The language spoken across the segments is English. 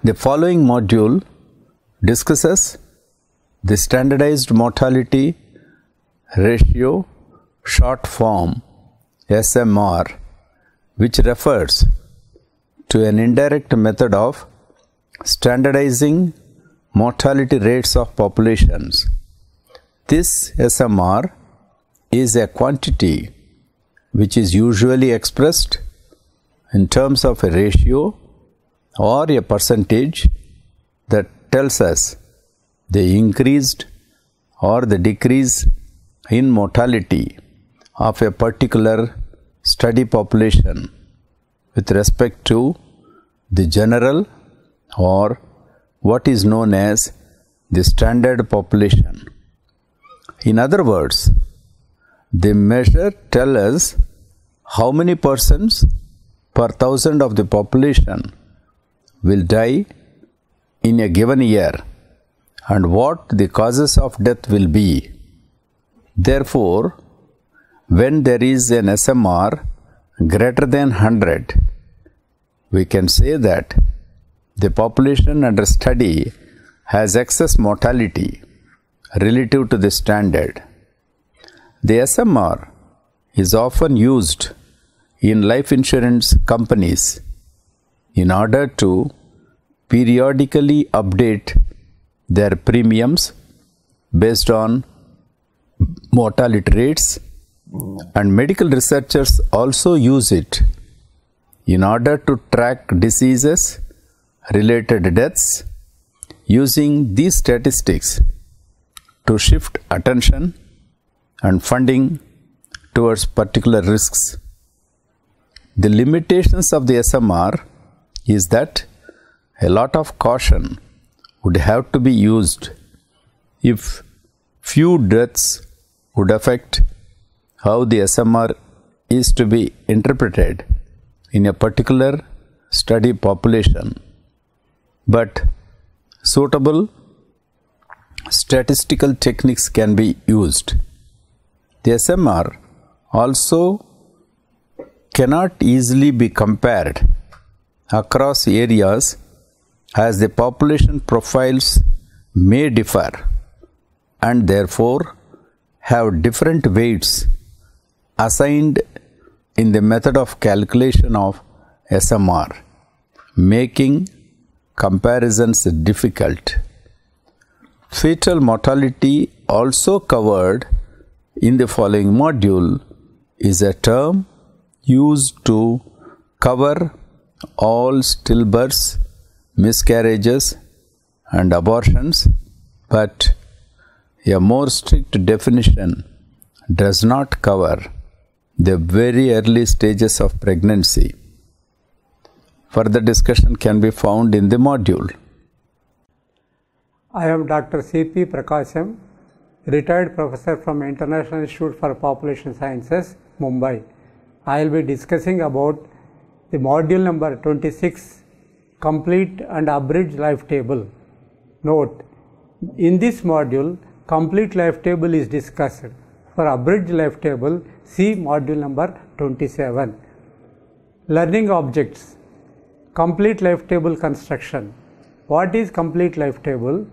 The following module discusses the standardized mortality ratio, short form SMR, which refers to an indirect method of standardizing mortality rates of populations. This SMR is a quantity which is usually expressed in terms of a ratio or a percentage that tells us the increased or the decrease in mortality of a particular study population with respect to the general or what is known as the standard population. In other words, the measure tells us how many persons per thousand of the population will die in a given year and what the causes of death will be. Therefore, when there is an SMR greater than 100, we can say that the population under study has excess mortality relative to the standard. The SMR is often used in life insurance companies in order to periodically update their premiums based on mortality rates, and medical researchers also use it in order to track diseases related deaths, using these statistics to shift attention and funding towards particular risks. The limitations of the SMR is that a lot of caution would have to be used if few deaths would affect how the SMR is to be interpreted in a particular study population. But suitable statistical techniques can be used. The SMR also cannot easily be compared across areas as the population profiles may differ and therefore have different weights assigned in the method of calculation of SMR, making comparisons difficult. Fetal mortality, also covered in the following module, is a term used to cover all stillbirths, miscarriages and abortions, but a more strict definition does not cover the very early stages of pregnancy. Further discussion can be found in the module. I am Dr. C.P. Prakasham, retired professor from International Institute for Population Sciences, Mumbai. I will be discussing about the module number 26, Complete and Abridged Life Table. Note, in this module, Complete Life Table is discussed. For Abridged Life Table, see module number 27. Learning Objects. Complete Life Table Construction. What is Complete Life Table?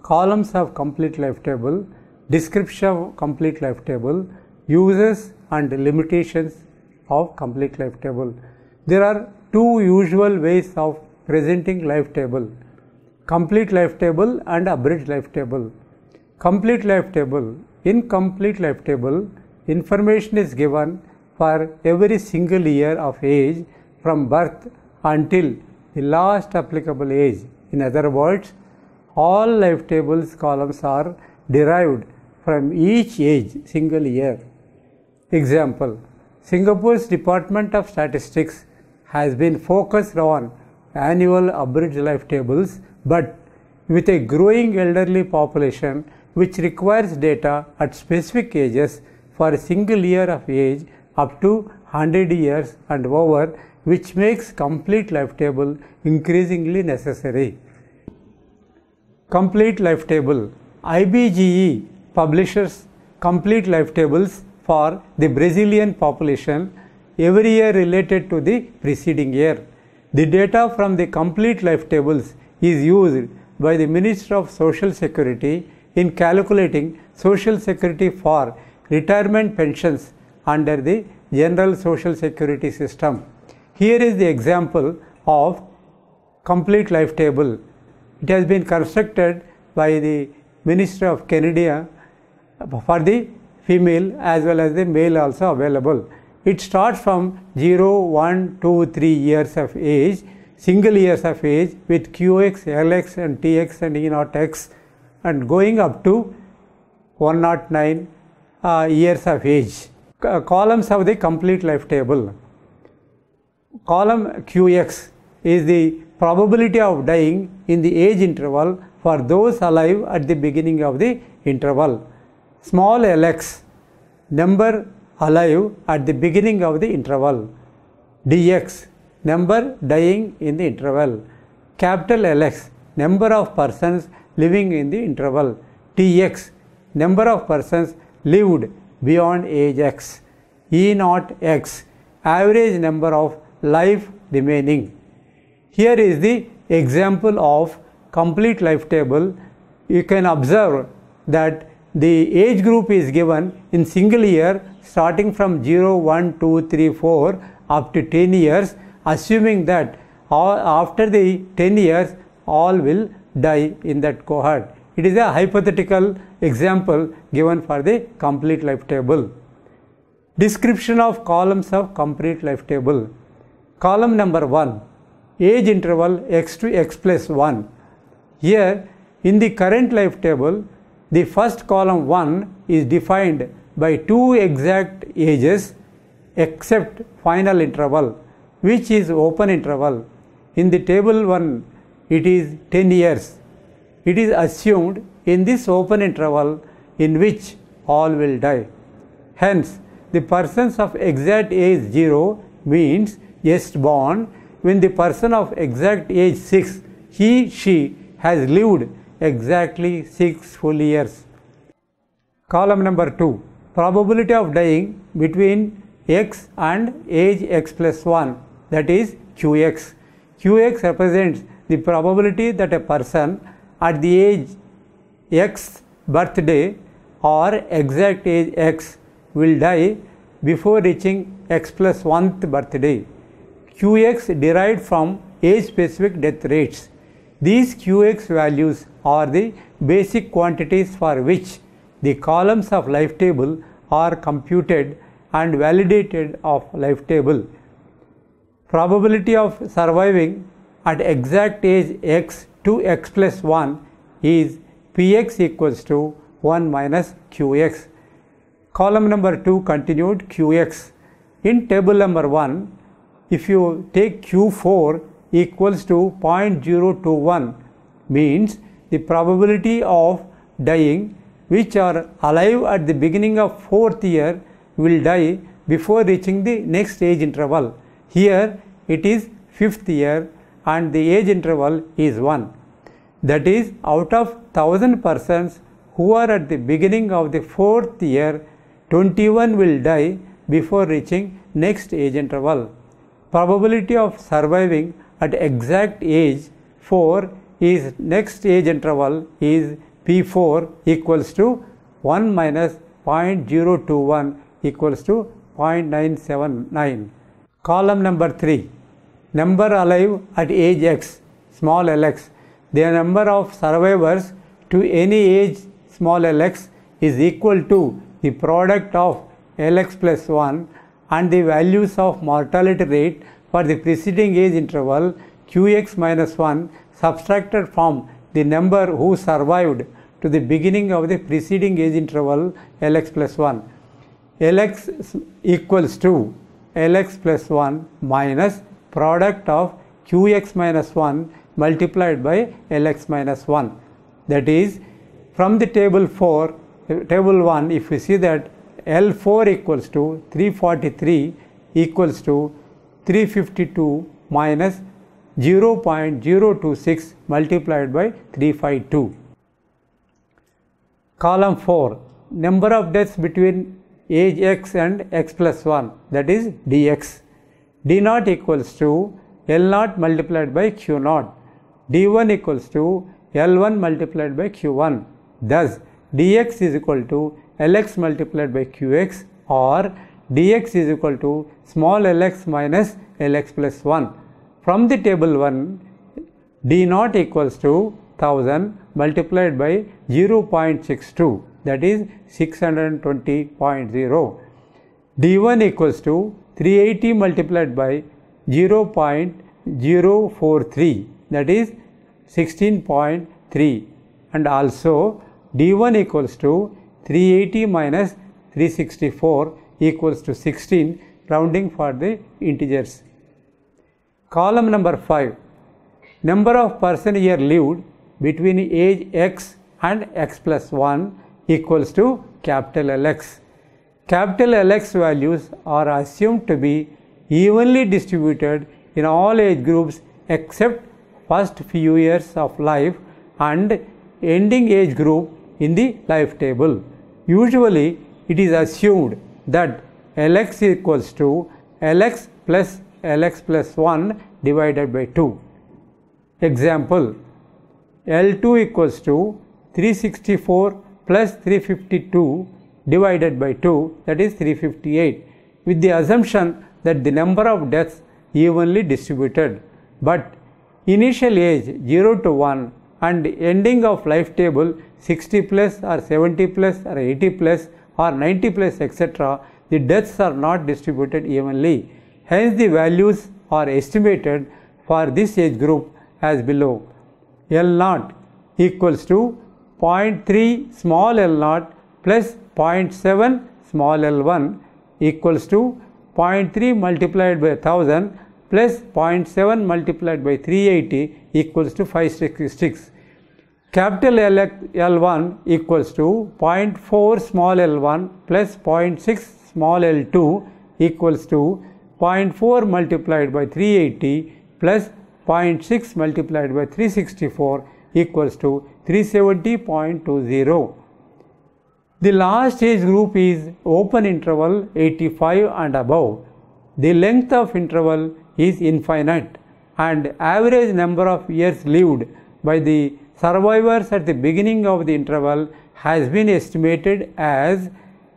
Columns of Complete Life Table, description of Complete Life Table, uses and limitations of Complete Life Table. There are two usual ways of presenting Life Table: Complete Life Table and Abridged Life Table. Complete Life Table. In Complete Life Table, information is given for every single year of age from birth until the last applicable age. In other words, all life tables columns are derived from each age, single year. Example, Singapore's Department of Statistics has been focused on annual abridged life tables, but with a growing elderly population which requires data at specific ages for a single year of age up to 100 years and over, which makes complete life table increasingly necessary. Complete Life Table. IBGE publishes complete life tables for the Brazilian population every year related to the preceding year. The data from the complete life tables is used by the Minister of Social Security in calculating Social Security for retirement pensions under the General Social Security system. Here is the example of complete life table. It has been constructed by the Minister of Canada for the female as well as the male also available. It starts from 0, 1, 2, 3 years of age, single years of age with QX, LX and TX and E0X and going up to 109 years of age. Columns of the complete life table. Column QX is the probability of dying in the age interval for those alive at the beginning of the interval. Small LX, number alive at the beginning of the interval. DX, number dying in the interval. Capital LX, number of persons living in the interval. TX, number of persons lived beyond age X. E0X, average number of life remaining. Here is the example of complete life table. You can observe that the age group is given in single year starting from 0, 1, 2, 3, 4 up to 10 years, assuming that after the 10 years all will die in that cohort. It is a hypothetical example given for the complete life table. Description of columns of complete life table. Column number 1, age interval x to x plus 1. Here in the current life table, the first column 1 is defined by 2 exact ages except final interval, which is open interval. In the table 1, it is 10 years. It is assumed in this open interval in which all will die. Hence, the persons of exact age 0 means just born. When the person of exact age 6, she has lived exactly 6 full years. Column number 2, probability of dying between x and age x plus 1, that is QX. QX represents the probability that a person at the age x birthday or exact age x will die before reaching x plus 1th birthday. QX derived from age specific death rates. These QX values are the basic quantities for which the columns of life table are computed and validated of life table. Probability of surviving at exact age x to x plus 1 is Px equals to 1 minus Qx. Column number 2 continued Qx. In table number 1, if you take Q4 equals to 0.021, means the probability of dying which are alive at the beginning of 4th year will die before reaching the next age interval. Here it is 5th year and the age interval is 1. That is, out of 1000 persons who are at the beginning of the 4th year, 21 will die before reaching next age interval. Probability of surviving at exact age 4 is next age interval is P4 equals to 1 minus 0.021 equals to 0.979. Column number 3, number alive at age x, small lx. The number of survivors to any age small lx is equal to the product of lx plus 1 and the values of mortality rate for the preceding age interval qx minus 1 subtracted from the number who survived to the beginning of the preceding age interval lx plus 1. Lx equals to lx plus 1 minus product of qx minus 1 multiplied by lx minus 1. That is, from the table 1, if you see that L4 equals to 343 equals to 352 minus 0.026 multiplied by 352. Column 4, number of deaths between age x and x plus 1, that is dx. D0 equals to L0 multiplied by Q0. d1 equals to L1 multiplied by Q1. Thus, dx is equal to Lx multiplied by Qx, or dx is equal to small lx minus Lx plus 1. From the table 1, d0 equals to 1000 multiplied by 0.62, that is 620.0. d1 equals to 380 multiplied by 0.043, that is 16.3, and also d1 equals to 380 minus 364 equals to 16, rounding for the integers. Column number 5. Number of person year lived between age x and x plus 1 equals to capital Lx. Capital Lx values are assumed to be evenly distributed in all age groups except first few years of life and ending age group in the life table. Usually, it is assumed that Lx equals to Lx plus Lx plus 1 divided by 2. Example, L2 equals to 364 plus 352 divided by 2, that is 358, with the assumption that the number of deaths evenly distributed, but initial age 0 to 1 and ending of life table 60 plus or 70 plus or 80 plus or 90 plus etc., the deaths are not distributed evenly. Hence, the values are estimated for this age group as below. L0 equals to 0.3 small l0 plus 0.7 small l1 equals to 0.3 multiplied by 1000 plus 0.7 multiplied by 380 equals to 566. Capital L1 equals to 0.4 small l1 plus 0.6 small l2 equals to 0.4 multiplied by 380 plus 0.6 multiplied by 364 equals to 370.20. The last age group is open interval 85 and above. The length of interval is infinite and average number of years lived by the survivors at the beginning of the interval has been estimated as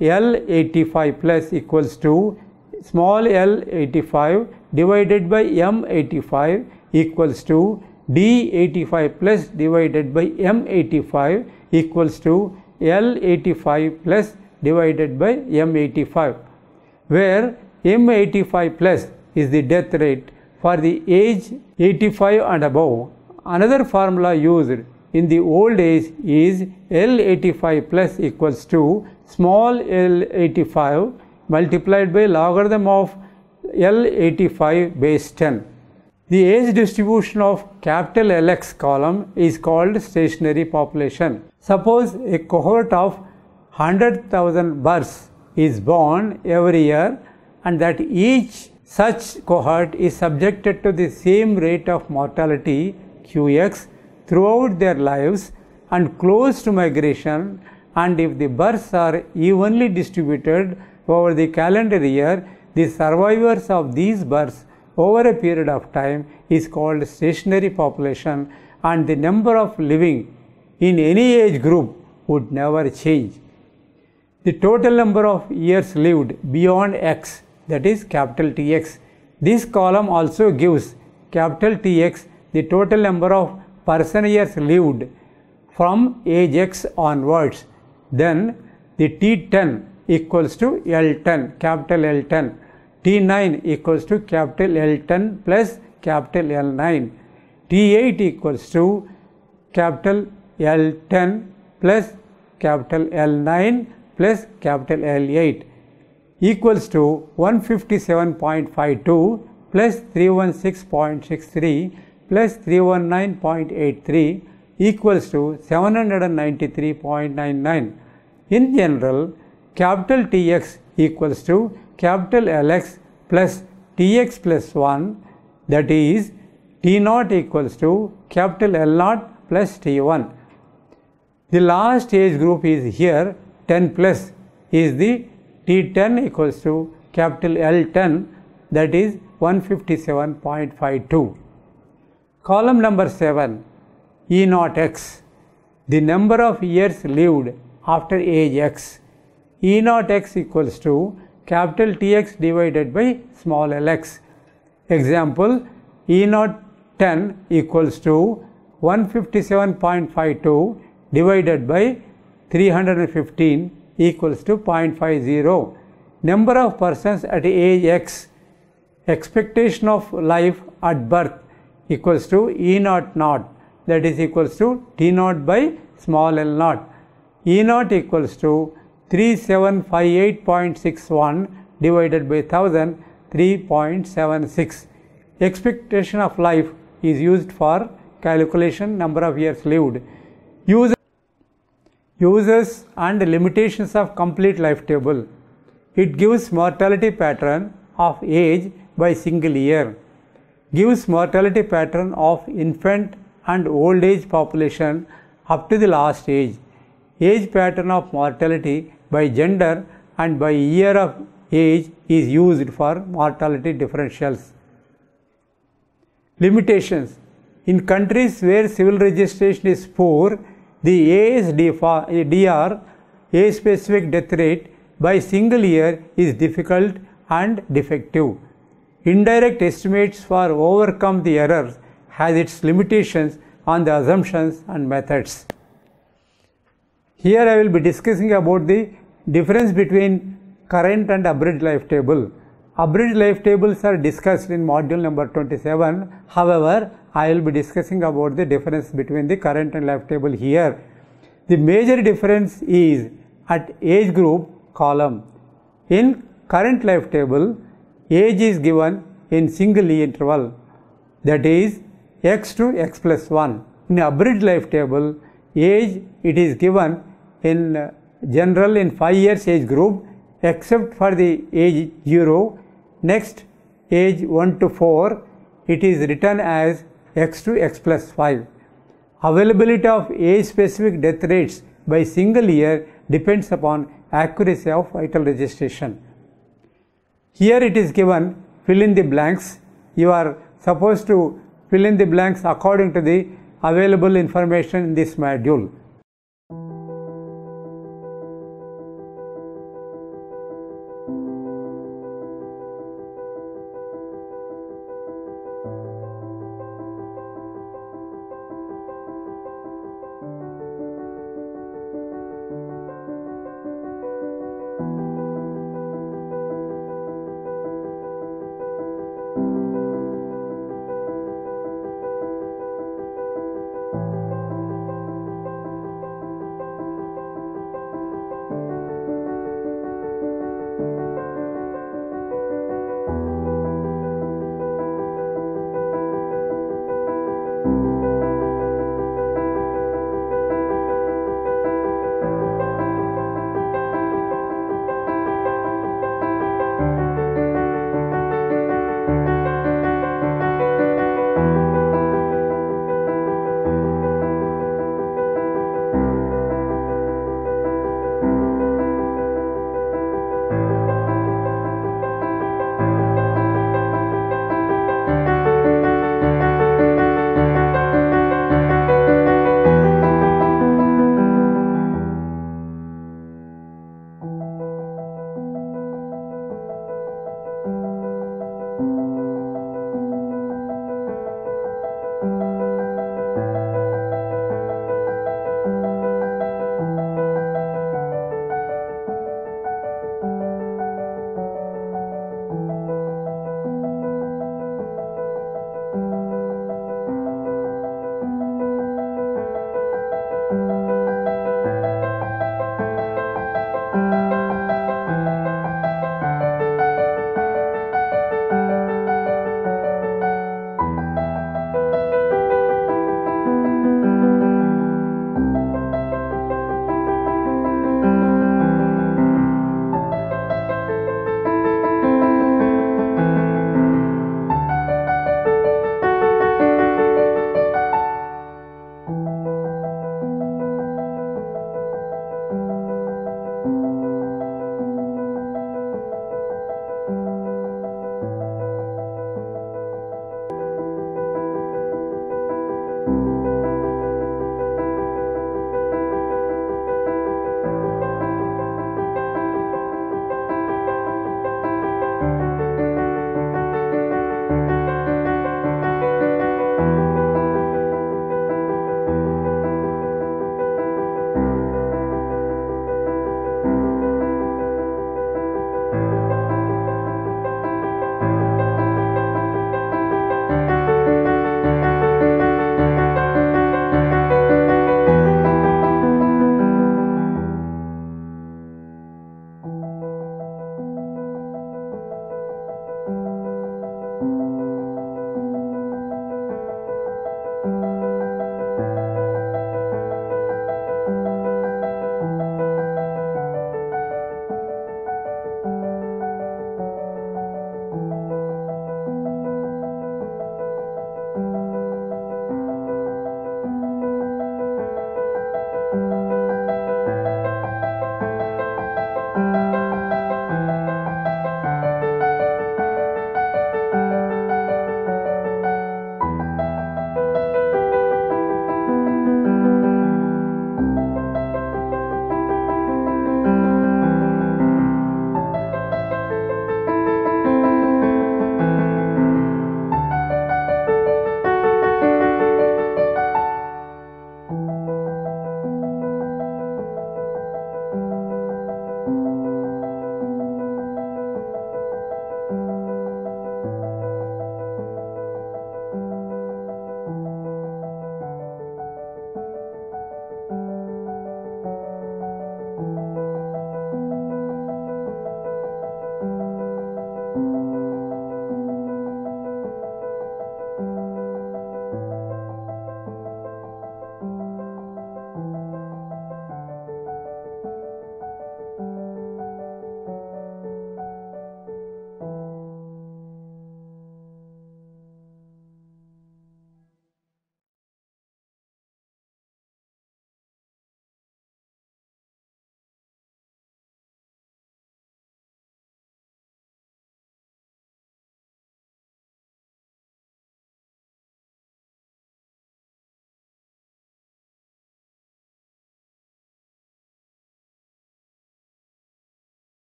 L85 plus equals to small l85 divided by m85 equals to d85 plus divided by m85 equals to L85 plus divided by m85, where m85 plus is the death rate for the age 85 and above. Another formula used in the old age is L85 plus equals to small l85 multiplied by logarithm of L85 base 10. The age distribution of capital Lx column is called stationary population. Suppose a cohort of 100,000 births is born every year and that each such cohort is subjected to the same rate of mortality Qx throughout their lives and close to migration, and if the births are evenly distributed over the calendar year, the survivors of these births over a period of time is called stationary population, and the number of living in any age group would never change. The total number of years lived beyond x, that is capital Tx. This column also gives capital Tx the total number of person years lived from age x onwards. Then the T10 equals to L10, capital L10. T9 equals to capital L10 plus capital L9. T8 equals to capital L10 plus capital L9 plus capital L8 equals to 157.52 plus 316.63 plus 319.83 equals to 793.99. In general, capital Tx equals to capital Lx plus Tx plus 1, that is T0 equals to capital L0 plus T1. The last age group is here 10 plus is the T10 equals to capital L10, that is 157.52. Column number 7, E naught x, the number of years lived after age x. E naught x equals to capital Tx divided by small lx. Example, E naught 10 equals to 157.52 divided by 315 equals to 0.50. Number of persons at age x, expectation of life at birth equals to E naught naught, that is equals to T naught by small l naught. E naught equals to 3758.61 divided by 1000, 3.76. Expectation of life is used for calculation number of years lived. Uses and limitations of complete life table. It gives mortality pattern of age by single year. Gives mortality pattern of infant and old age population up to the last age. Age pattern of mortality by gender and by year of age is used for mortality differentials. Limitations. In countries where civil registration is poor, the ASDR, age-specific death rate by single year is difficult and defective. Indirect estimates for overcome the errors has its limitations on the assumptions and methods. Here I will be discussing about the difference between current and abridged life table. Abridged life tables are discussed in module number 27. However, I will be discussing about the difference between the current and life table here. The major difference is at age group column. In current life table, age is given in single interval, that is x to x plus 1. In abridged life table, age it is given in general in 5 years age group except for the age 0. Next, age 1 to 4, it is written as x to x plus 5. Availability of age-specific death rates by single year depends upon accuracy of vital registration. Here it is given, fill in the blanks. You are supposed to fill in the blanks according to the available information in this module.